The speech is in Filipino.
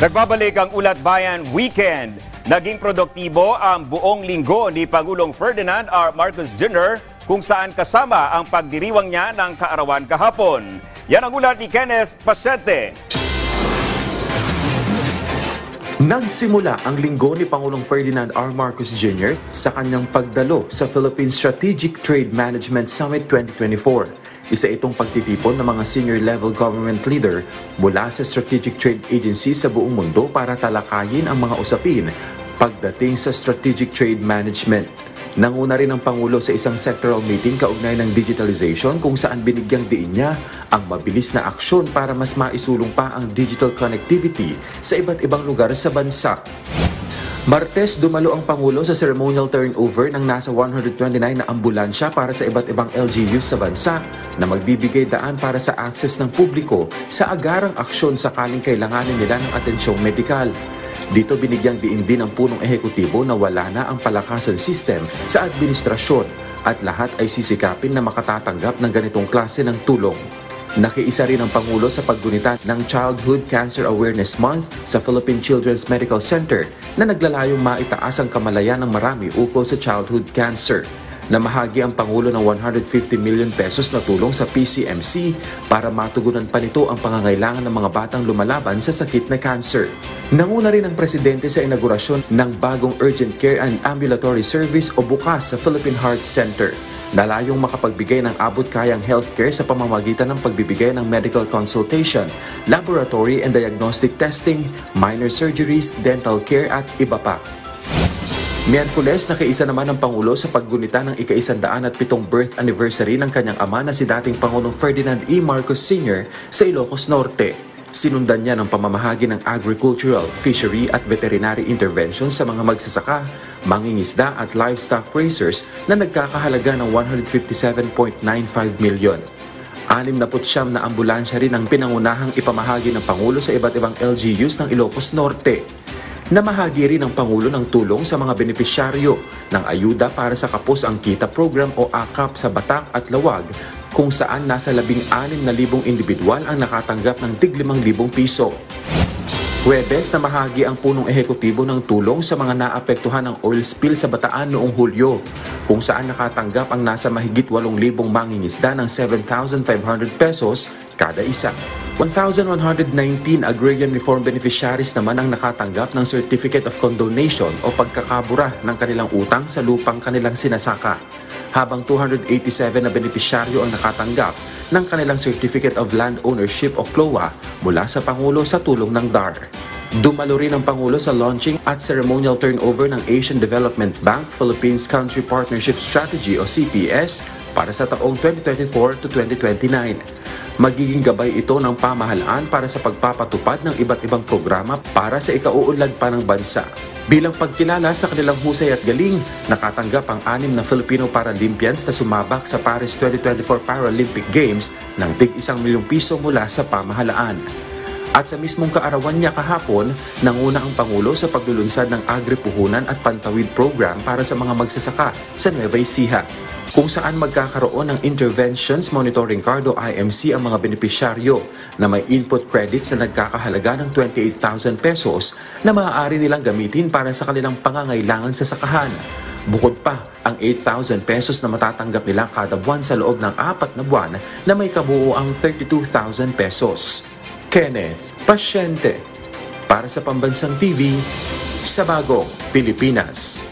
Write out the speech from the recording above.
Nagbabalik ang Ulat Bayan Weekend. Naging produktibo ang buong linggo ni Pangulong Ferdinand R. Marcos Jr. kung saan kasama ang pagdiriwang niya ng kaarawan kahapon. Yan ang ulat ni Kenneth Pasente. Nagsimula ang linggo ni Pangulong Ferdinand R. Marcos Jr. sa kanyang pagdalo sa Philippine Strategic Trade Management Summit 2024. Isa itong pagtitipon ng mga senior-level government leader mula sa strategic trade agencies sa buong mundo para talakayin ang mga usapin pagdating sa strategic trade management. Nanguna rin ang Pangulo sa isang sectoral meeting kaugnay ng digitalization kung saan binigyang diin niya ang mabilis na aksyon para mas maisulong pa ang digital connectivity sa iba't ibang lugar sa bansa. Martes, dumalo ang Pangulo sa ceremonial turnover ng nasa 129 na ambulansya para sa iba't ibang LGUs sa bansa na magbibigay daan para sa access ng publiko sa agarang aksyon sakaling kailanganin nila ng atensyong medikal. Dito binigyang diin din ang punong ehekutibo na wala na ang palakasan system sa administrasyon at lahat ay sisikapin na makatatanggap ng ganitong klase ng tulong. Nakiisa rin ang Pangulo sa paggunita ng Childhood Cancer Awareness Month sa Philippine Children's Medical Center na naglalayong maitaas ang kamalayan ng marami ukol sa childhood cancer. Namahagi ang Pangulo ng 150 million pesos na tulong sa PCMC para matugunan pa nito ang pangangailangan ng mga batang lumalaban sa sakit na cancer. Nanguna rin ang Presidente sa inaugurasyon ng bagong Urgent Care and Ambulatory Service o BUCAS sa Philippine Heart Center. Nalayong makapagbigay ng abot-kayang healthcare sa pamamagitan ng pagbibigay ng medical consultation, laboratory and diagnostic testing, minor surgeries, dental care at iba pa. Miyerkules, nakiisa naman ang Pangulo sa paggunita ng ika-107 birth anniversary ng kanyang ama na si dating Pangulong Ferdinand E. Marcos Sr. sa Ilocos Norte. Sinundan niya ng pamamahagi ng agricultural, fishery at veterinary interventions sa mga magsasaka, mangingisda at livestock raisers na nagkakahalaga ng 157.95 milyon. 69 na ambulansya rin ang pinangunahang ipamahagi ng Pangulo sa iba't ibang LGUs ng Ilocos Norte. Namahagi rin ang Pangulo ng tulong sa mga benepisyaryo ng ayuda para sa Kapos ang Kita program o AKAP sa Batak at Lawag kung saan nasa 16,000 individual ang nakatanggap ng tig-5,000 piso. Huwebes, namahagi ang punong ehekutibo ng tulong sa mga naapektuhan ng oil spill sa Bataan noong Hulyo kung saan nakatanggap ang nasa mahigit 8,000 mangingisda ng 7,500 pesos kada isa. 1,119 agrarian reform beneficiaries naman ang nakatanggap ng Certificate of Condonation o pagkakabura ng kanilang utang sa lupang kanilang sinasaka, habang 287 na benepisyaryo ang nakatanggap ng kanilang Certificate of Land Ownership o CLOA mula sa Pangulo sa tulong ng DAR. Dumalo rin ang Pangulo sa launching at ceremonial turnover ng Asian Development Bank Philippines Country Partnership Strategy o CPS para sa taong 2024 to 2029. Magiging gabay ito ng pamahalaan para sa pagpapatupad ng iba't ibang programa para sa ikauunlad pa ng bansa. Bilang pagkilala sa kanilang husay at galing, nakatanggap ang 6 na Filipino Paralympians na sumabak sa Paris 2024 Paralympic Games ng tig-1 milyong piso mula sa pamahalaan. At sa mismong kaarawan niya kahapon, nanguna ang Pangulo sa paglulunsad ng Agri-Puhunan at Pantawid Program para sa mga magsasaka sa Nueva Ecija, kung saan magkakaroon ng Interventions Monitoring Card o IMC ang mga benepisyaryo na may input credits na nagkakahalaga ng 28,000 pesos na maaari nilang gamitin para sa kanilang pangangailangan sa sakahan. Bukod pa, ang 8,000 pesos na matatanggap nila kada buwan sa loob ng 4 na buwan na may kabuuang 32,000 pesos. Kenneth Pasente para sa Pambansang TV sa Bagong Pilipinas.